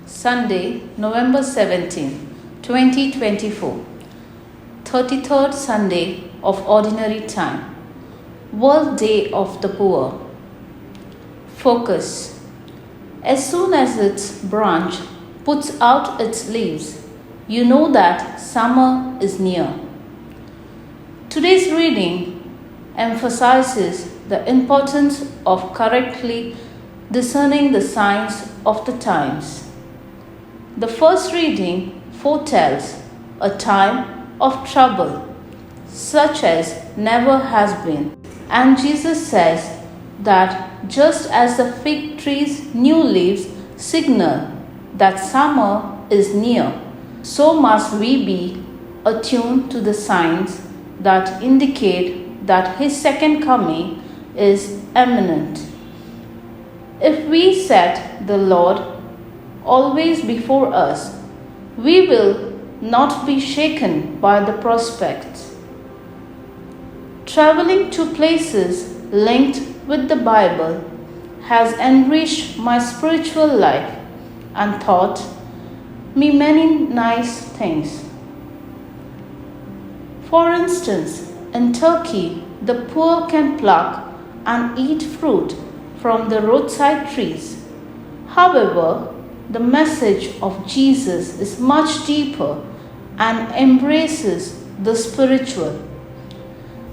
Sunday, November 17, 2024, 33rd Sunday of Ordinary Time, World Day of the Poor. Focus. As soon as its branch puts out its leaves, you know that summer is near. Today's reading emphasizes the importance of correctly discerning the signs of the times. The first reading foretells a time of trouble, such as never has been. And Jesus says that just as the fig tree's new leaves signal that summer is near, so must we be attuned to the signs that indicate that His second coming is imminent. If we set the Lord always before us, we will not be shaken by the prospects. Traveling to places linked with the Bible has enriched my spiritual life and taught me many nice things. For instance, in Turkey, the poor can pluck and eat fruit from the roadside trees. However, the message of Jesus is much deeper and embraces the spiritual.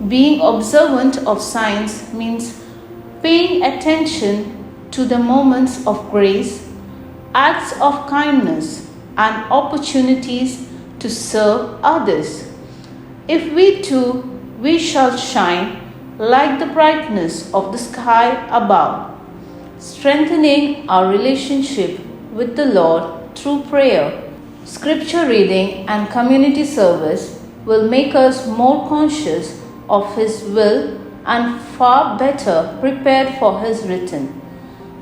Being observant of signs means paying attention to the moments of grace, acts of kindness, and opportunities to serve others. If we do, we shall shine like the brightness of the sky above, strengthening our relationship with the Lord through prayer. Scripture reading and community service will make us more conscious of His will and far better prepared for His return.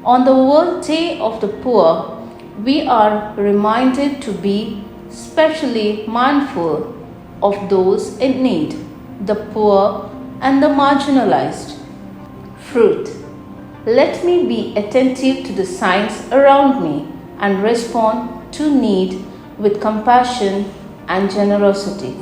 On the World Day of the Poor, we are reminded to be specially mindful of those in need, the poor and the marginalized. Fruit. Let me be attentive to the signs around me and respond to need with compassion and generosity.